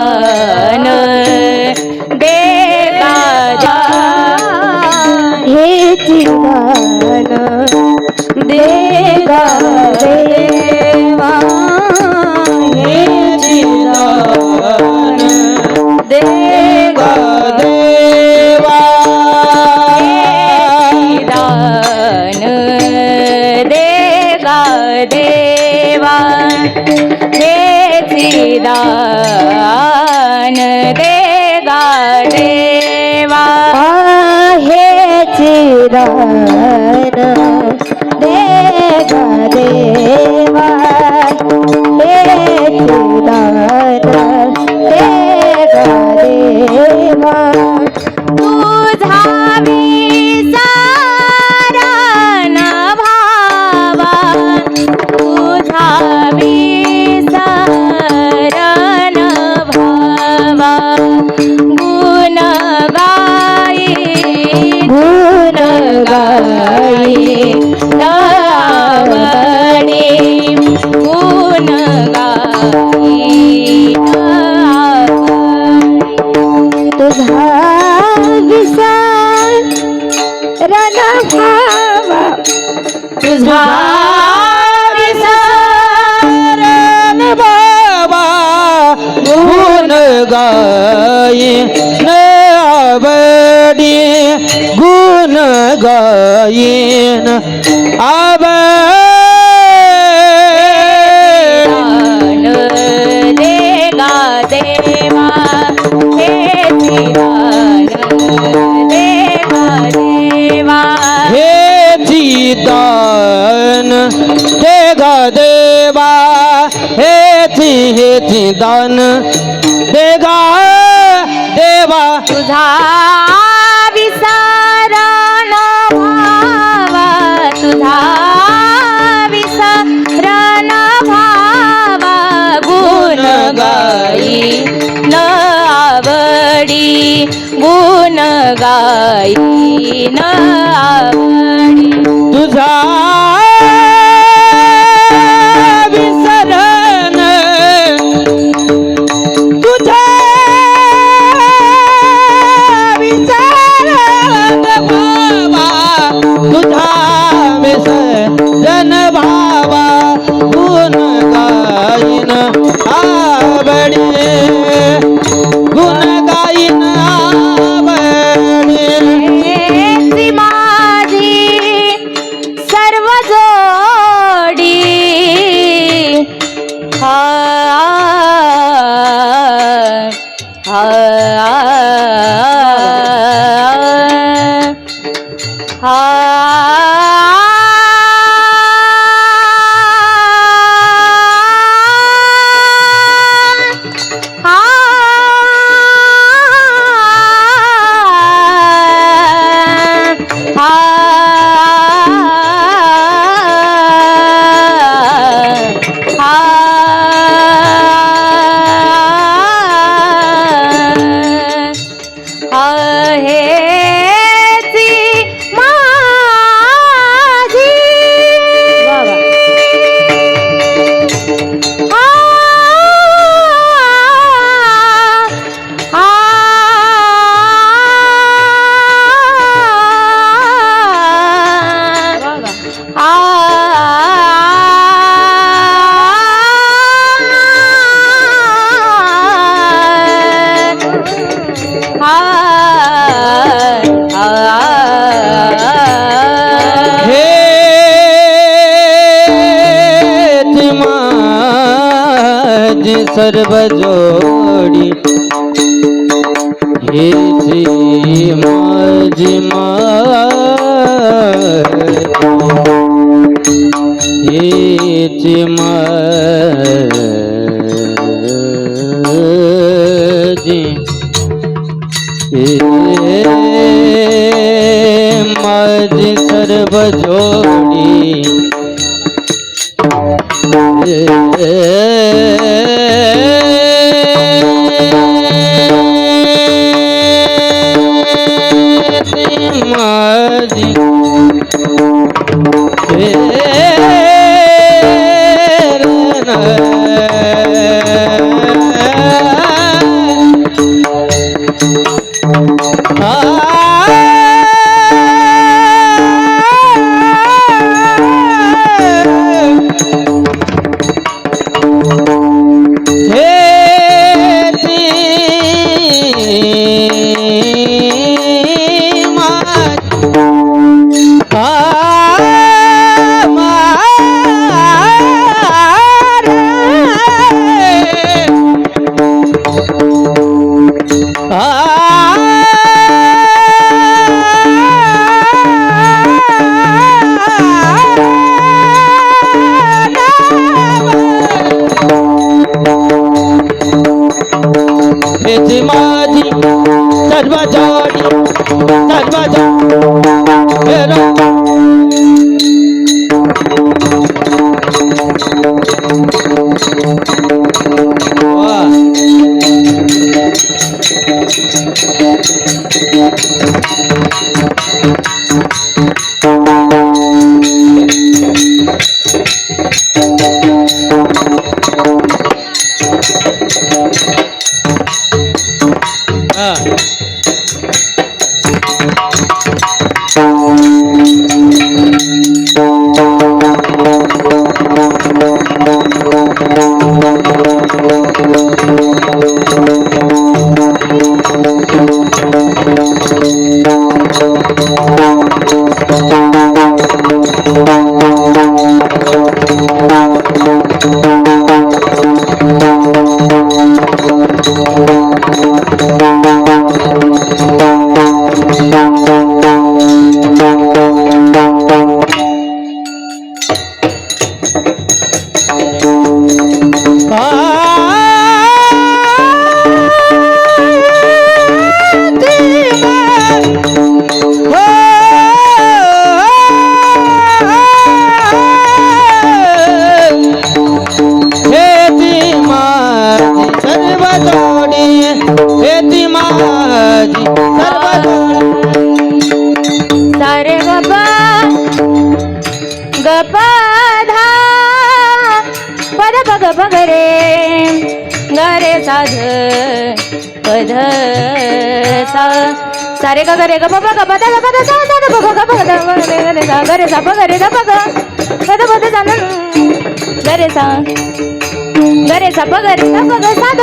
दान दे हेची दान दे देवा हेची दान दे देवा दान दे देवा हेची दान दे देवा हेची दान दे देवा हेची दान दे देवा तुझा विसरण भावा तुझा विसरण भावा गुण गाई आवडी गुण गाई तुझा विसरण भावा तुझा विसरण बाबा गुण गाई न आवडी गुण गायीन दान दे देवा हेची दान दे देवा हेची दान दे देवा हेची दान दे देवा तुझा विसरण भावा तुझा विसरण भावा गुण गाई न आवडी गुण गाई न आवडी तुझा विसरण तुझा विसरण भावा तुझा विसरण भावा गुण गायीन आवडी गुण गायीन आवडी हेची माझी सर्व जोडी हा सर्व जोडी हेची माझी हेची माझी माझी सर्व जोडी माझी हेच माझी सर्व जोडी सर्व सारे ग धा पद ग रे ग रे साध पद सा सारे ग रे ग ग सा सा ग रे सा ग रे सा ग रे सा पद सा ग रे सा ग रे सा सा द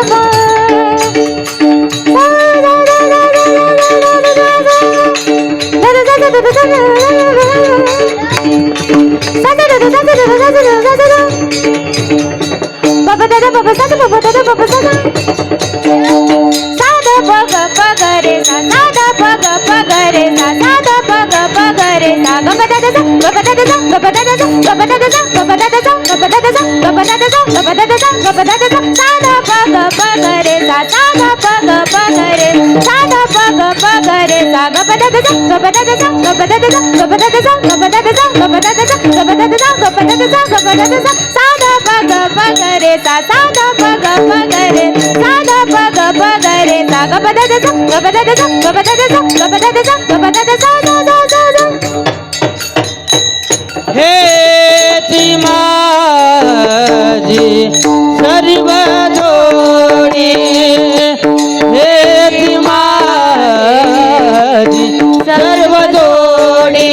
हेची माझी सर्व जोडी हेची माझी सर्व जोडी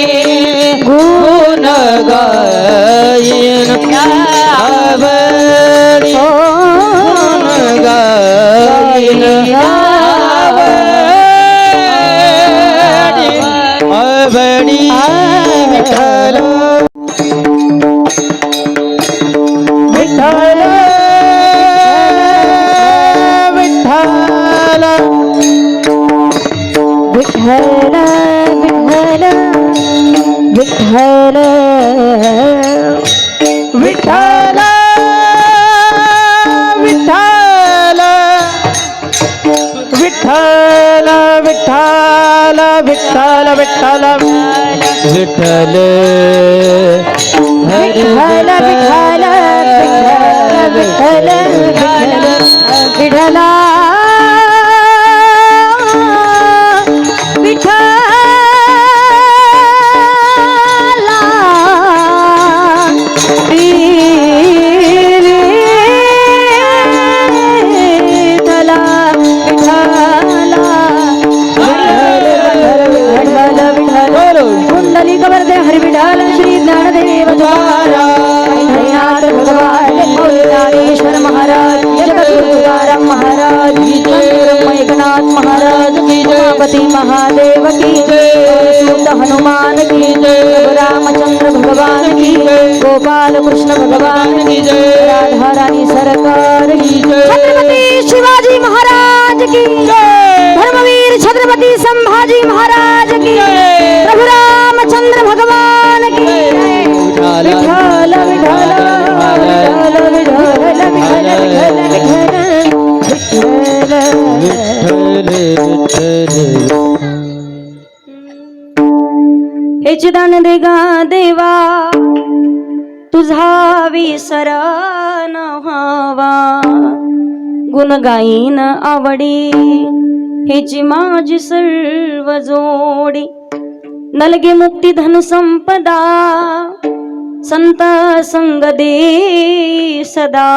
गुण गायन आवडी गुण गायन आवडी विठ्ठल विठ्ठल विठ्ठल विठ्ठल विठ्ठल विठ्ठल विठ्ठल विठ्ठल विठ्ठल विठ्ठल विठ्ठल विठ्ठल हरी विठ्ठल विठ्ठल विठ्ठल विठ्ठल विठ्ठला महादेव की जय, हनुमान की जय, रामचंद्र भगवान की जय, गोपाल कृष्ण भगवान की जय, राधा रानी सरकार की जय, छत्रपति शिवाजी महाराज की जय, धर्मवीर छत्रपति संभाजी महाराज की जय, प्रभु रामचंद्र भगवान की जय। विठ्ठल विठ्ठल विठ्ठल विठ्ठल विठ्ठल विठ्ठल हेची दान दे गा देवा तुझा विसर न व्हावा गुण गाईन आवडी हेची माझी सर्व जोडी नलगे मुक्ती धन संपदा संत संग दे सदा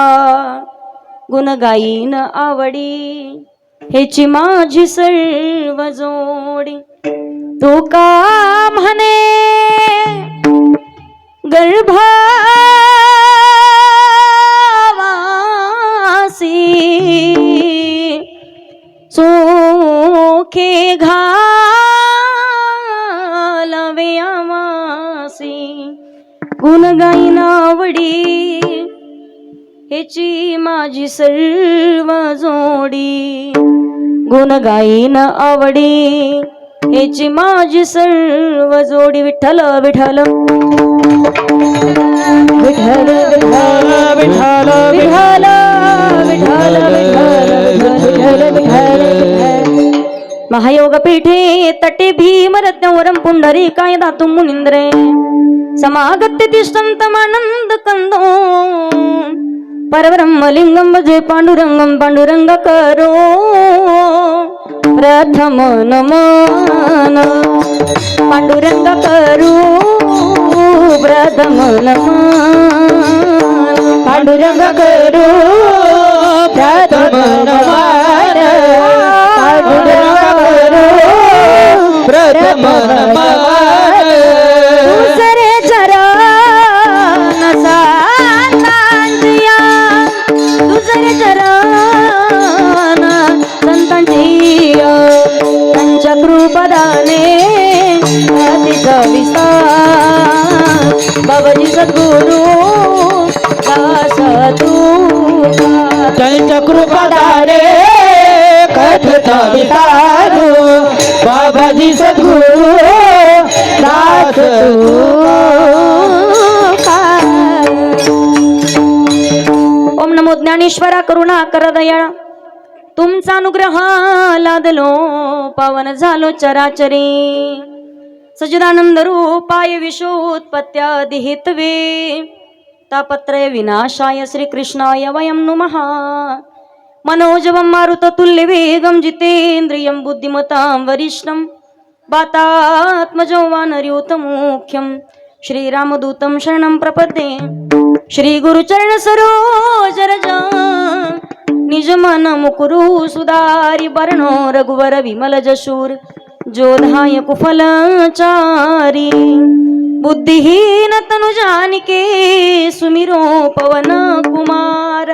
गुण गाईन आवडी हेची माझी सर्व जोडी तू का म्हणे गर्भावासी चोखे घालवे आमासी गुण गाईन आवडी हेची माझी सर्व जोडी गुण गाईन आवडी हेची माझी सर्व जोडी विठ्ठल विठ्ठल विठ्ठल विठ्ठल विठ्ठल विठ्ठल विठ्ठल विठ्ठल विठ्ठल महायोग पीठे तटे भीम रत्नवरम पुंडरीकाय धातु मुनींद्रे समागत्य तिष्ठन्तमानंद कंदो परब्रह्मलिंगम भजे पांडुरंगम पांडुरंग करो प्रथम नमन पांडुरंग करू प्रथम नमन पांडुरंग करू प्रथम नमन पांडुरंग करू प्रथम नमन दुसरे चरण संतांजिया दुसरे चरण संतांजिया त्यांच्या कृपदाने तिचा विस्तार बाबाजी सद्गुरु दास तुका त्यांच्या कृपादारे कथता वितारू बाबाजी सद्गुरु दास ओम नमो ज्ञानेश्वरा करुणा कर दयाळा तुमचा अनुग्रह लादलो पावन झालो चराचरी सचिदानंद रूपाय विशोत्पत्त्यादि हेतवे तापत्रय विनाशाय श्रीकृष्णाय वयं नुमः मनोजवं मारुततुल्य वेगं जितेन्द्रियं बुद्धिमतां वरिष्ठं वातात्मजं वानरयूतमुख्यं श्रीरामदूतं शरणं प्रपद्ये श्रीगुरुचरण सरोज रज निज मन मुकुरु सुधारि वर्णो रघुवर विमल जशूर जोधाय कुफलचारी बुद्धिहीन तनु जानिके सुमिरो पवन कुमार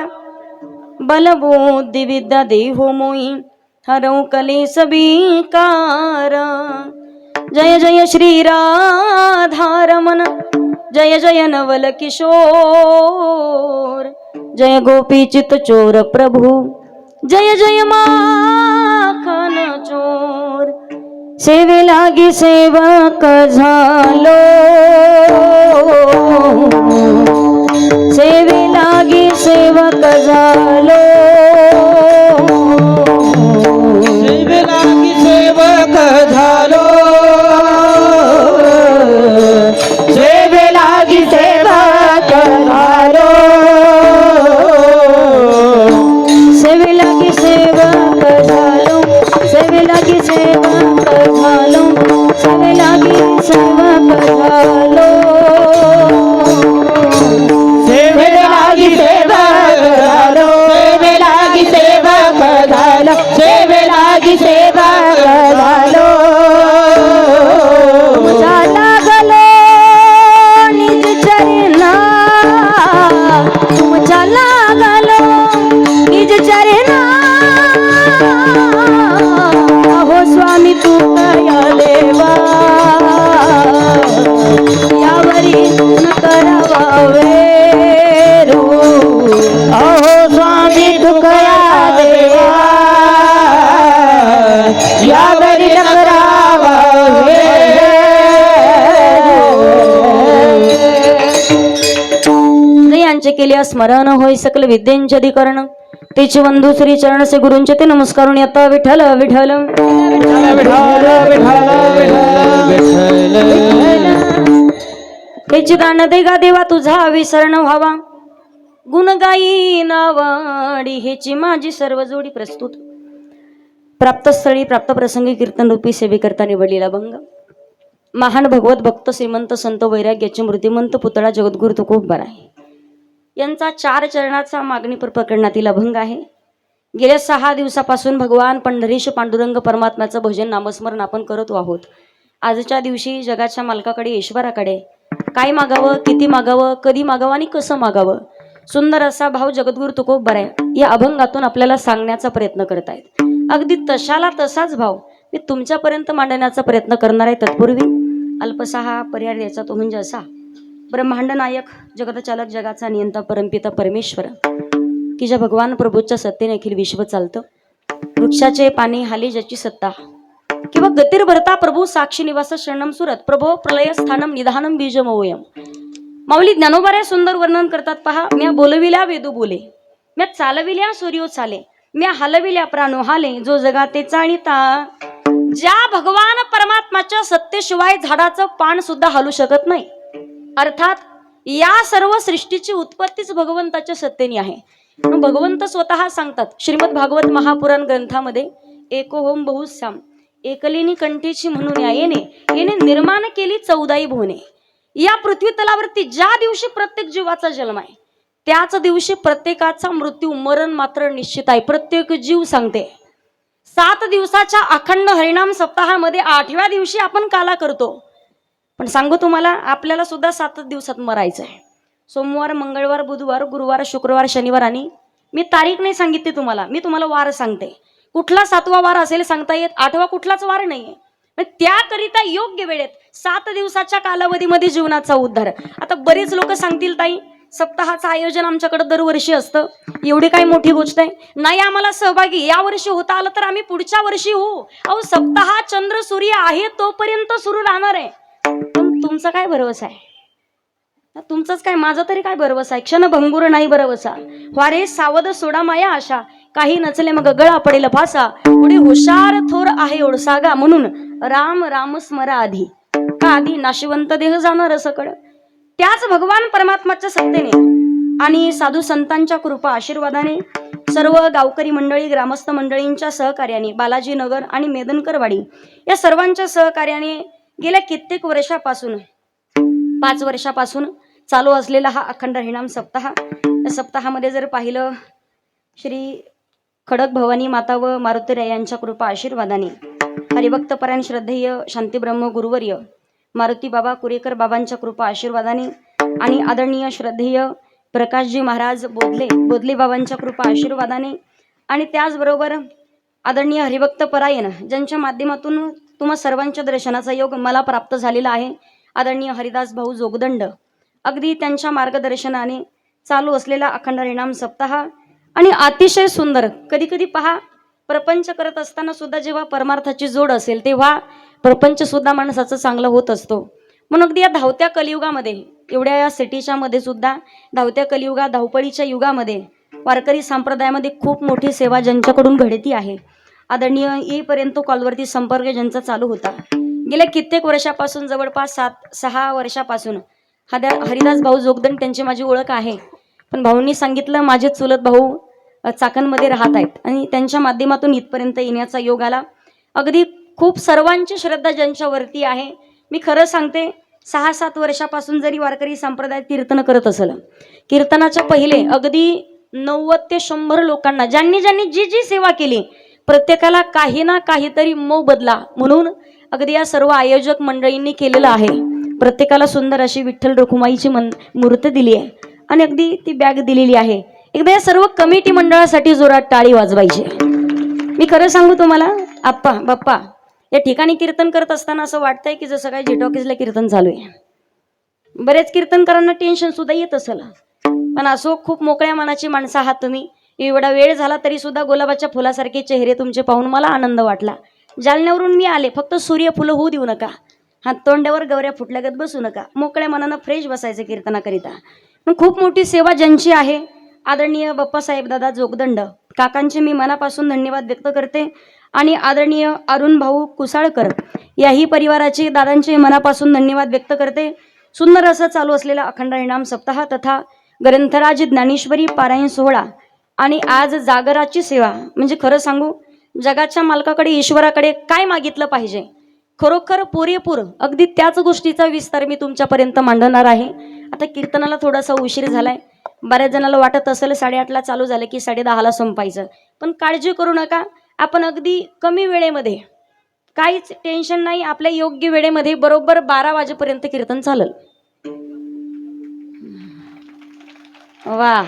बल बुद्धि विद्या देहो मोहि हरौ कलेश विकार जय जय श्री राधारमण जय जय नवल किशोर जय गोपी चित चोर प्रभु जय जय माखन चोर सेवे लागी सेवक झालो सेवे लागी सेवक झालो सेवे लागी सेवक झालो सेवे लागी सेवक झालो सेवे लागी सेवक झालो सेवे लागी सेवक झालो सेवे लागी सेवक झालो सेवे लागी सेवक झालो सेवे लागी सेवक झालो सेवे लागी सेवक झालो तुमचा लागलो निज चरणा तुमचा लागलो निज चरणा अहो स्वामी तू कया देवा यावरी न करावा वेरू अहो स्वामी तुकया देवा यावरी नगरावा स्त्रियांचे केले स्मरण होय सकल विद्यांचे अधिकरण तेचे वंदू श्री चरण से गुरूंचे ते नमस्कारून येता विठ्ठल विठ्ठल विठ्ठल विठ्ठल विठ्ठल विठ्ठल हे चिदान दे गा देवा तुझा विसरण व्हावा, गुण गाई नावाडी हेची माझी सर्व जोडी प्रस्तुत. प्राप्तस्थळी प्राप्त प्रसंगी कीर्तन रूपी सेवेकरता निवडलेला भंग. महान भगवत भक्त श्रीमंत संत वैराग्याचे मूर्तिमंत पुतळा जगद्गुरु तुकोबरा यांचा 4 चरणाचा मागणीपर प्रकरणातील अभंग आहे. गेल्या 6 दिवसापासून भगवान पंढरीश पांडुरंग परमात्म्याचं भजन नामस्मरण आपण करत आहोत. आजच्या दिवशी जगाच्या मालकाकडे ईश्वराकडे काय मागावं, किती मागावं, कधी मागावं आणि कसं मागावं, सुंदर असा भाव जगद्गुरु तुकोबरा या अभंगातून आपल्याला सांगण्याचा प्रयत्न करतायत. अगदी तशाला तसाच भाव मी तुमच्यापर्यंत मांडण्याचा प्रयत्न करणार आहे. तत्पूर्वी अल्पसा हा पर्याय द्यायचा तो म्हणजे असा. ब्रह्मांड नायक जगतचालक जगाचा नियंता परमपिता परमेश्वर की ज्या भगवान प्रभूच्या सत्तेने अखिल विश्व चालतं. वृक्षाचे पाणी हाली ज्याची सत्ता किंवा गतीर भरता प्रभू साक्षी निवास शरणम सुरत प्रभो प्रलय स्थानम निधानम बीजमोयम. माऊली ज्ञानोबाऱ्या सुंदर वर्णन करतात पहा. म्या बोलविल्या वेदू बोले, म्या चालविल्या सूर्यो चाले, म्या हलविल्या प्राणो हाले, जो जगाते चाळीता. ज्या भगवान परमात्माच्या सत्तेशिवाय झाडाचं पान सुद्धा हलू शकत नाही. अर्थात या सर्व सृष्टीची उत्पत्तीच भगवंताच्या सत्तेने आहे. भगवंत स्वतः सांगतात श्रीमद भागवत महापुराण ग्रंथामध्ये, एको होम बहुश्याम एकलिनी कंठीची म्हणून येणे निर्माण केली 14 भुवने. या पृथ्वी तलावरती ज्या दिवशी प्रत्येक जीवाचा जन्म आहे त्याच दिवशी प्रत्येकाचा मृत्यू मरण मात्र निश्चित आहे. प्रत्येक जीव सांगते. 7 दिवसाच्या अखंड हरिनाम सप्ताहामध्ये 8व्या दिवशी आपण काला करतो. पण सांगू तुम्हाला आपल्याला सुद्धा 7 दिवसात मरायचं आहे. सोमवार, मंगळवार, बुधवार, गुरुवार, शुक्रवार, शनिवार आणि मी तारीख नाही सांगितली तुम्हाला, मी तुम्हाला वार सांगते. कुठला 7वा वार असेल सांगता येत, 8वा कुठलाच वार नाहीये. त्याकरिता योग्य वेळेत 7 दिवसाच्या कालावधीमध्ये जीवनाचा उद्धार. आता बरेच लोक सांगतील ताई सप्ताहाचं आयोजन आमच्याकडे दरवर्षी असतं, एवढी काही मोठी गोष्ट आहे नाही आम्हाला सहभागी. या वर्षी होता आलं तर आम्ही पुढच्या वर्षी होऊ. अहो सप्ताह चंद्र सूर्य आहे तोपर्यंत सुरू राहणार आहे. पण तुमचा काय भरवसा आहे? तुमचंच काय, माझा तरी काय भरवसा आहे? क्षण भंगुर नाही भरवसा, वारे सावध सोडा माया आशा, काही नचले मग गळा पडेल फासा, पुढे हुशार थोर आहे ओळसागा, म्हणून राम राम स्मरा आधी, का आधी नाशिवंत देह जाणार सकळ. त्याच भगवान परमात्माच्या सत्तेने आणि साधू संतांच्या कृपा आशीर्वादाने सर्व गावकरी मंडळी ग्रामस्थ मंडळींच्या सहकार्याने बालाजी नगर आणि मेदनकरवाडी या सर्वांच्या सहकार्याने गेल्या कित्येक वर्षापासून 5 वर्षापासून चालू असलेला हा अखंड हरिनाम सप्ताह. या सप्ताहामध्ये जर पाहिलं श्री खडक भवानी माता व मारुतीराय यांच्या कृपा आशीर्वादाने हरिभक्त परायण श्रद्धेय शांतीब्रह्म गुरुवर्य मारुती बाबा कुरेकर बाबांच्या कृपा आशीर्वादाने आणि आदरणीय श्रद्धेय प्रकाशजी महाराज बोधले बाबांच्या कृपा आशीर्वादाने आणि त्याचबरोबर आदरणीय हरिभक्त परायण ज्यांच्या माध्यमातून तुम्हा सर्वांच्या दर्शनाचा योग मला प्राप्त झालेला आहे, आदरणीय हरिदास भाऊ जोगदंड, अगदी त्यांच्या मार्गदर्शनाने चालू असलेला अखंड हरिनाम सप्ताह आणि अतिशय सुंदर. कधी कधी पहा प्रपंच करत असताना सुद्धा जेव्हा परमार्थाची जोड असेल तेव्हा प्रपंच सुद्धा माणसाचं चांगलं होत असतो. म्हणून अगदी या धावत्या कलियुगामध्ये, एवढ्या या सिटीच्या मध्ये सुद्धा धावत्या कलियुगात धावपळीच्या युगामध्ये वारकरी संप्रदायामध्ये खूप मोठी सेवा ज्यांच्याकडून घडती आहे. आदरणीय येईपर्यंत कॉलवरती संपर्क ज्यांचा चालू होता गेल्या कित्येक वर्षापासून, जवळपास 6 वर्षापासून हरिदास भाऊ जोगदंड त्यांची माझी ओळख आहे. पण भाऊंनी सांगितलं माझे चुलत भाऊ चाकणमध्ये राहत आहेत आणि त्यांच्या माध्यमातून इथपर्यंत येण्याचा योग आला. अगदी खूप सर्वांची श्रद्धा ज्यांच्यावरती आहे. मी खरं सांगते 6-7 वर्षापासून जरी वारकरी संप्रदाय कीर्तन करत असेल, कीर्तनाच्या पहिले अगदी 90 ते 100 लोकांना ज्यांनी जी जी सेवा केली प्रत्येकाला काही ना काहीतरी मोबदला म्हणून अगदी या सर्व आयोजक मंडळींनी केलेलं आहे. प्रत्येकाला सुंदर अशी विठ्ठल रखुमाईची मूर्ती दिली आहे आणि अगदी ती बॅग दिलेली आहे. एकदा या सर्व कमिटी मंडळासाठी जोरात टाळी वाजवायची. मी खरं सांगू तुम्हाला आप्पा बाप्पा या ठिकाणी कीर्तन करत असताना असं वाटतंय की जसं काही जेटॉकीजला कीर्तन चालू आहे. बरेच कीर्तनकारांना टेन्शन सुद्धा येत असेल, पण असो खूप मोकळ्या मनाची माणसं आहात तुम्ही. एवढा वेळ झाला तरी सुद्धा गुलाबाच्या फुलासारखे चेहरे तुमचे पाहून मला आनंद वाटला. जालन्यावरून मी आले, फक्त सूर्यफुलं होऊ देऊ नका, हात तोंड्यावर गवऱ्या फुटल्यागत बसू नका, मोकळ्या मनानं फ्रेश बसायचं कीर्तनाकरिता. खूप मोठी सेवा ज्यांची आहे आदरणीय बाप्पासाहेब दादा जोगदंड काकांचे मी मनापासून धन्यवाद व्यक्त करते आणि आदरणीय अरुण भाऊ कुसाळकर याही परिवाराचे दादांचे मनापासून धन्यवाद व्यक्त करते. सुंदर असं चालू असलेला अखंड हरिनाम सप्ताह तथा ग्रंथराज ज्ञानेश्वरी पारायण सोहळा आणि आज जागराची सेवा. म्हणजे खरं सांगू, जगाच्या मालकाकडे ईश्वराकडे काय मागितलं पाहिजे, खरोखर पुरेपूर अगदी त्याच गोष्टीचा विस्तार मी तुमच्यापर्यंत मांडणार आहे. आता कीर्तनाला थोडासा उशीर झालाय. बऱ्याच जणाला वाटत असेल 8:30ला चालू झालं की 10:30ला संपायचं, पण काळजी करू नका. आपण अगदी कमी वेळेमध्ये, काहीच टेन्शन नाही, आपल्या योग्य वेळेमध्ये बरोबर 12 वाजेपर्यंत कीर्तन चालेल. वा,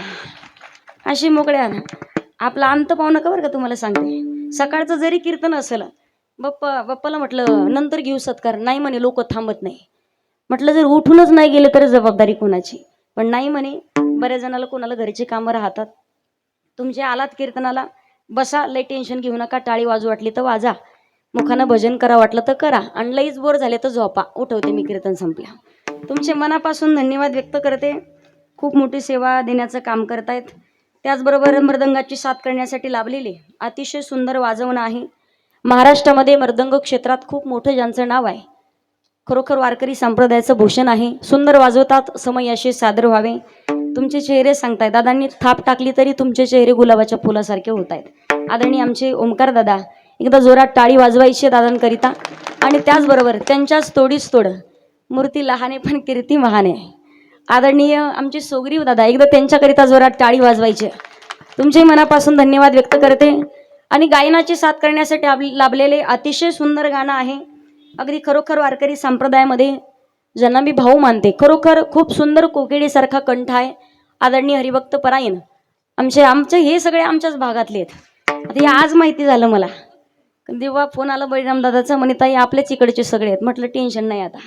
अशी मोकळ्या आपला अंत पाहू नका बरं का. तुम्हाला सांगते, सकाळचं जरी कीर्तन असेल, बाप्पाला म्हटलं नंतर घेऊ सत्कार, नाही म्हणे लोक थांबत नाही. म्हटलं जर उठूनच नाही गेले तर जबाबदारी कोणाची, पण नाही म्हणे. बऱ्याच जणाला कोणाला घरची कामं राहतात. तुमचे आलात कीर्तनाला, बसा, लई टेन्शन घेऊ नका. टाळी वाजू वाटली तर वाजा, मुखानं भजन करा वाटलं तर करा, आणि लईच बोर झाले तर झोपा. उठवते मी कीर्तन संपल्या. तुमचे मनापासून धन्यवाद व्यक्त करते. खूप मोठी सेवा देण्याचं काम करतायत. त्याचबरोबर मृदंगाची साथ करण्यासाठी लाभलेले अतिशय सुंदर वाजवणं आहे. महाराष्ट्रामध्ये मृदंग क्षेत्रात खूप मोठं ज्यांचं नाव आहे, खरोखर वारकरी संप्रदायाचं भूषण आहे. सुंदर वाजवतात, समयाशी सादर व्हावे. तुमचे चेहरे सांगताय, दादांनी थाप टाकली तरी तुमचे चेहरे गुलाबाच्या फुलासारखे होत आहेत. आदरणीय आमचे ओमकार दादा, एकदा जोरात टाळी वाजवायची दादांकरिता. आणि त्याचबरोबर त्यांच्याच तोडीस तोड, मूर्ती लहाने पण कीर्ती महाने, आदरणीय आमचे सोगरीव दादा, एकदा त्यांच्याकरिता जोरात टाळी वाजवायची. तुमचे मनापासून धन्यवाद व्यक्त करते. आणि गायनाची साथ करण्यासाठी लाभलेले अतिशय सुंदर गाणं आहे. अगदी खरोखर वारकरी संप्रदायामध्ये ज्यांना मी भाऊ मानते, खरोखर खूप सुंदर कोकिळीसारखा कंठ आहे. आदरणीय हरिभक्त परायण आमचे हे सगळे आमच्याच भागातले आहेत. आता हे आज माहिती झालं मला. देवा फोन आला बळीराम दादाचा, म्हणे ताई आपल्याच इकडचे सगळे आहेत. म्हटलं टेन्शन नाही आता.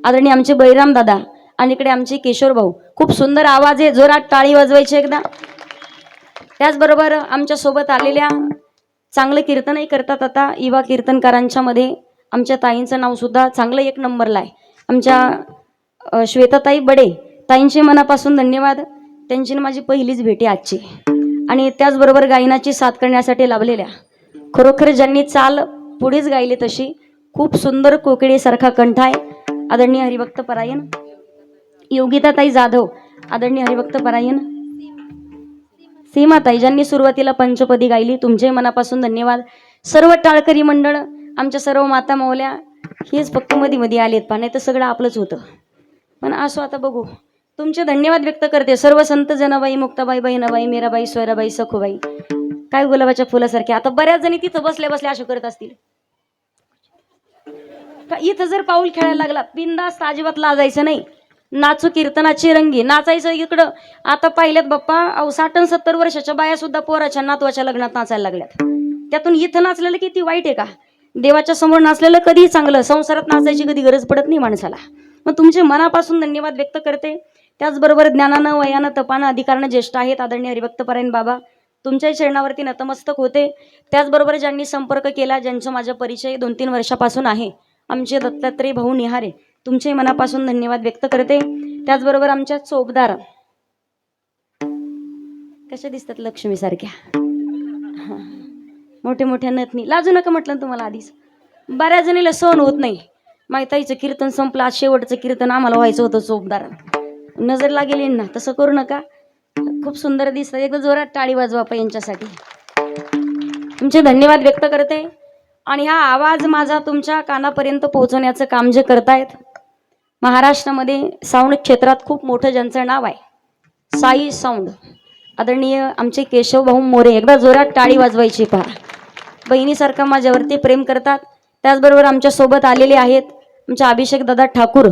आदरणीय आमचे बळीराम दादा आणि इकडे आमचे किशोर भाऊ, खूप सुंदर आवाज आहे, जोरात टाळी वाजवायची एकदा. त्याचबरोबर आमच्या सोबत आलेल्या चांगलं कीर्तनही करतात आता युवा कीर्तनकारांच्या मध्ये आमच्या ताईंचं नाव सुद्धा चांगलं 1 नंबरला आहे. आमच्या श्वेताताई बडे ताईंचे मनापासून धन्यवाद. त्यांची माझी पहिलीच भेटी आजची. आणि त्याचबरोबर गायनाची साथ करण्यासाठी लाभलेल्या, खरोखर ज्यांनी चाल पुढेच गायली तशी, खूप सुंदर कोकिळीसारखा कंठ आहे. आदरणीय हरिभक्त परायण योगिताताई जाधव, आदरणीय हरिभक्त परायण सीमाताई, ज्यांनी सुरुवातीला पंचपदी गायली, तुमचे मनापासून धन्यवाद. सर्व टाळकरी मंडळ, आमच्या सर्व माता मावल्या, हेच फक्त मध्ये आलेत पहा, नाही तर सगळं आपलंच होतं. पण असो, आता बघू. तुमचे धन्यवाद व्यक्त करते. सर्व संत जनाबाई, मुक्ताबाई, बहिणाबाई, मीराबाई, स्वराबाई, सखूबाई, काय गुलाबाच्या फुलासारखे. आता बऱ्याच जणी तिथं बसल्या बसल्या अशा करत असतील. इथं जर पाऊल खेळायला लागला, बिनधास्त, अजिबात लाजायचं नाही. नाचू कीर्तनाची रंगी, नाचायचं इकडं. आता पाहिल्यात बाप्पा, 60 आणि 70 वर्षाच्या बाया सुद्धा पोराच्या नातवाच्या लग्नात नाचायला लागल्यात. त्यातून इथं नाचलेलं किती वाईट आहे का? देवाच्या समोर नाचलेलं कधीही चांगलं. संसारात नाचायची कधी गरज पडत नाही माणसाला. मग तुमचे मनापासून धन्यवाद व्यक्त करते. त्याचबरोबर ज्ञानानं, वयानं, तपानं, अधिकारानं ज्येष्ठ आहेत आदरणीय हरिभक्त परायण बाबा, तुमच्या चरणावरती नतमस्तक होते. त्याचबरोबर ज्यांनी संपर्क केला, ज्यांचा माझा परिचय 2-3 वर्षापासून आहे, आमचे दत्तात्रय भाऊ निहारे, तुमचे मनापासून धन्यवाद व्यक्त करते. त्याचबरोबर आमच्या चोपदार कशा दिसतात, लक्ष्मी सारख्या, मोठे मोठ्या नथनी, लाजू नका म्हटलं तुम्हाला आधीच. बऱ्याच जणीला सहन होत नाही. माहिताईचं कीर्तन संपलं, आज शेवटचं कीर्तन आम्हाला व्हायचं होतं चोपदार, नजर लागेल ना, तसं करू नका. खूप सुंदर दिसतात. एकदा जोरात टाळी वाजवा आपण यांच्यासाठी. तुमचे धन्यवाद व्यक्त करते. आणि हा आवाज माझा तुमच्या कानापर्यंत पोहोचवण्याचं काम जे करतायत, महाराष्ट्रामध्ये साऊंड क्षेत्रात खूप मोठं ज्यांचं नाव आहे, साई साऊंड, आदरणीय आमचे केशव भाऊ मोरे, एकदा जोरात टाळी वाजवायची पहा. बहिणीसारखं माझ्यावरती प्रेम करतात. त्याचबरोबर आमच्या सोबत आलेले आहेत आमचे अभिषेक दादा ठाकूर,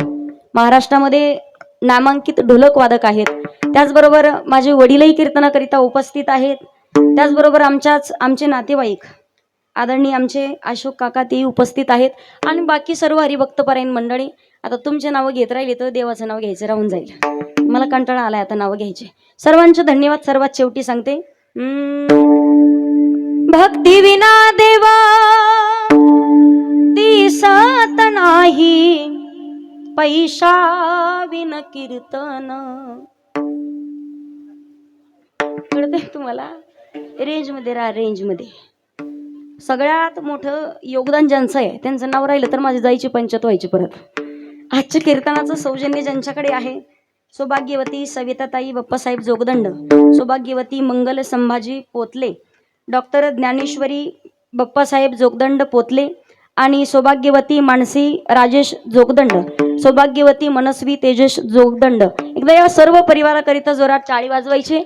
महाराष्ट्रामध्ये नामांकित ढोलक वादक आहेत. त्याचबरोबर माझे वडीलही कीर्तनाकरिता उपस्थित आहेत. त्याचबरोबर आमचे नातेवाईक आदरणीय आमचे अशोक काका तेही उपस्थित आहेत. आणि बाकी सर्व हरिभक्तपरायण मंडळी. आता तुमचे नावं घेत राहिले तर देवाचं नाव घ्यायचं राहून जाईल. मला कंटाळा आलाय आता नावं घ्यायचे. सर्वांचे धन्यवाद. सर्वात शेवटी सांगते, भक्ती विना देवा दिसत नाही, पैशा विन कीर्तन. कळतंय तुम्हाला? रेंज मध्ये राहा, रेंज मध्ये. सगळ्यात मोठं योगदान ज्यांचं आहे त्यांचं नाव राहिलं तर माझी जायची पंचायत व्हायची परत. नित्य कीर्तनाचं सौजन्य ज्यांच्याकडे आहे, सौभाग्यवती सविताताई बाप्पासाहेब जोगदंड, सौभाग्यवती मंगल संभाजी पोतले, डॉक्टर ज्ञानेश्वरी बाप्पासाहेब जोगदंड पोतले आणि सौभाग्यवती मानसी राजेश जोगदंड, सौभाग्यवती मनस्वी तेजस जोगदंड. एकदा या सर्व परिवाराकरिता जोरात टाळी वाजवायची.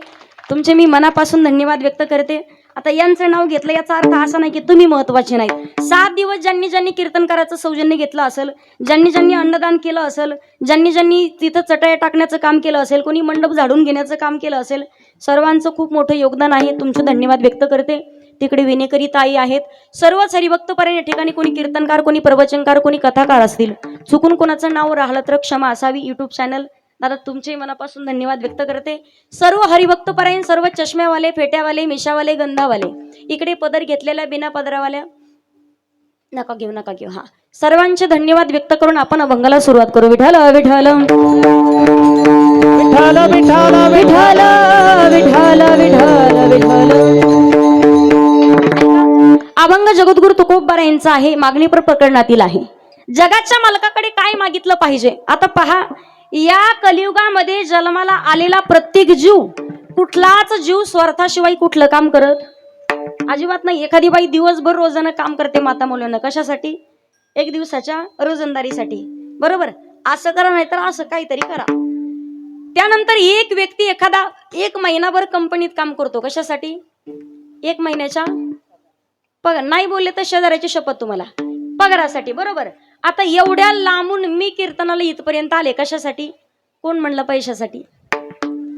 तुमचे मी मनापासून धन्यवाद व्यक्त करते. आता यांचं नाव घेतलं याचा अर्थ असा नाही की तुम्ही महत्वाचे नाहीत. 7 दिवस ज्यांनी ज्यांनी कीर्तन करायचं सौजन्य घेतलं असेल, ज्यांनी ज्यांनी अन्नदान केलं असेल, ज्यांनी ज्यांनी तिथं चटया टाकण्याचं काम केलं असेल, कोणी मंडप झाडून घेण्याचं काम केलं असेल, सर्वांचं खूप मोठं योगदान आहे. तुमचे धन्यवाद व्यक्त करते. तिकडे विनेकरी ताई आहेत. सर्वच हरिभक्तपरायण या ठिकाणी कोणी कीर्तनकार, कोणी प्रवचनकार, कोणी कथाकार असतील. चुकून कोणाचं नाव राहिलं तर क्षमा असावी. यूट्यूब चॅनल दादा तुमचे मनापासून धन्यवाद व्यक्त करते. सर्व हरिभक्तपरायण, सर्व चष्म्यावाले, फेट्यावाले, मिशावाले, गंधावाले, इकडे पदर घेतलेल्या बिना पदरावाल्या नका घेऊ. हा, सर्वांचे धन्यवाद व्यक्त करून आपण अभंगाला सुरुवात करू. विठ्ठल विठ्ठल विठ्ठल विठ्ठल विठ्ठल विठ्ठल विठ्ठल विठ्ठल. अभंग जगद्गुरु तुकोबा यांचा आहे. मागणीपर प्रकरणातील आहे. जगाच्या मालकाकडे काय मागितलं पाहिजे. आता पहा, या कलियुगामध्ये जन्माला आलेला प्रत्येक जीव, कुठलाच जीव स्वार्थाशिवाय कुठलं काम करत अजिबात नाही. एखादी बाई दिवसभर रोजानं काम करते माता मुलांना, कशासाठी? 1 दिवसाच्या रोजंदारीसाठी, बरोबर. असं करा नाही तर असं काहीतरी करा. त्यानंतर एक व्यक्ती एखादा 1 महिनाभर कंपनीत काम करतो, कशासाठी? 1 महिन्याच्या पगार. नाही बोलले तर शेजाऱ्याची शपथ तुम्हाला, पगारासाठी, बरोबर. आता एवढ्या लांबून मी कीर्तनाला इथपर्यंत आले, कशासाठी? कोण म्हणलं? पैशासाठी.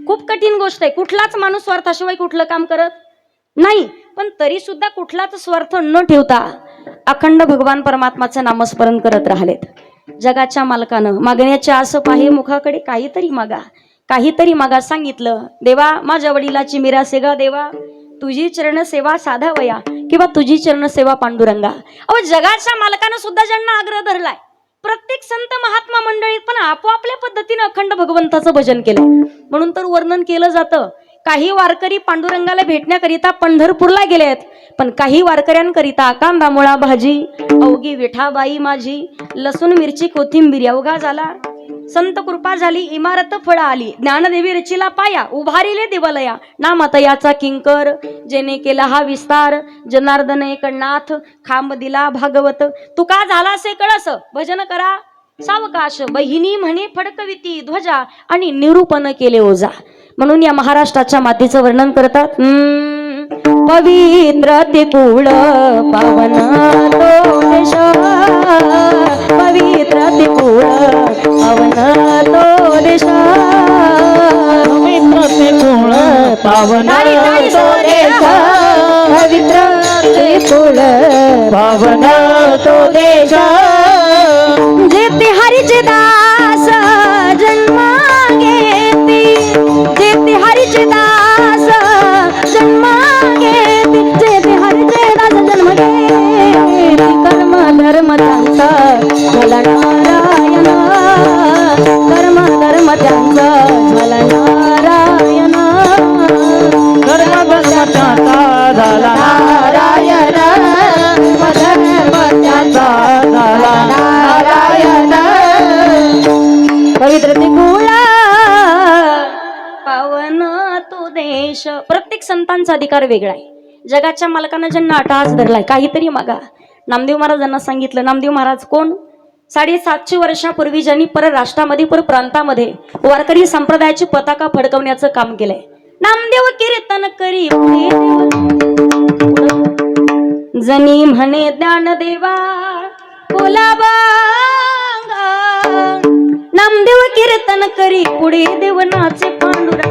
खूप कठीण गोष्ट आहे. कुठलाच माणूस स्वार्थाशिवाय कुठलं काम करत नाही. पण तरी सुद्धा कुठलाच स्वार्थ न ठेवता अखंड भगवान परमात्माचं नामस्मरण करत राहिलेत. जगाच्या मालकानं मागण्याचे असं पाहे मुखाकडे, काहीतरी मागा, काहीतरी मागा. सांगितलं, देवा माझ्या वडिलाची मिरासे गा देवा, तुझी चरण सेवा साधावया किंवा तुझी चरण सेवा पांडुरंगा. अहो, जगाच्या मालकानं सुद्धा ज्यांना आग्रह धरलाय, प्रत्येक संत महात्मा मंडळीत पण आपोआपल्या पद्धतीने अखंड भगवंताचं भजन केलंय. म्हणून तर वर्णन केलं जातं, काही वारकरी पांडुरंगाला भेटण्याकरिता पंढरपूरला गेलेत, पण काही वारकऱ्यांकरिता कांदा मुळा भाजी, अवघी विठाबाई माझी, लसूण मिरची कोथिंबीर अवघा झाला. संत कृपा झाली, इमारत फळ आली, ज्ञानदेवी रचिला पाया, उभारिले देवालया, नामात याचा किंकर, जेने केला हा विस्तार, जनार्दन एकनाथ, खांब दिला भागवत, तुका झाला से कळस, भजन करा सावकाश, बहिणी म्हणे फडकविती ध्वजा, आणि निरूपण केले ओझा. म्हणून या महाराष्ट्राच्या मातीचं वर्णन करतात. पवित्र ते कुळ पावन तो देश, पवित्र ते कुळ पावन तो देश, पवित्र ते कुळ पावन तो देश, पवित्र ते कुळ पावन तो देश, जेथे हरीचे दास जन्मा घेती, जेथे हरीचे दास जन्मा घेती, जेथे हरीचे दास जन्म घेती, कर्म धर्म त्यांचा झाला नारायण, कर्म धर्म त्यांचा झाला नारायण, धर्म त्याचा झाला नारायण, धर्म त्याचा झाला नारायण. पवित्र ते कुळ पावन तो देश. प्रत्येक संतांचा अधिकार वेगळा आहे. जगाच्या मालकानं ज्यांना अट्टहास धरलाय, काहीतरी मागा. नामदेव महाराजांना सांगितलं. नामदेव महाराज कोण? 750 वर्षापूर्वी ज्यांनी परराष्ट्रामध्ये, परप्रांतामध्ये वारकरी संप्रदायाची पताका फडकवण्याचं काम केलंय. नामदेव कीर्तन करी जनी म्हणे ज्ञानदेवा कोलाबा, नामदेव कीर्तन करी पुढे देवनाचे पांडुरंगा.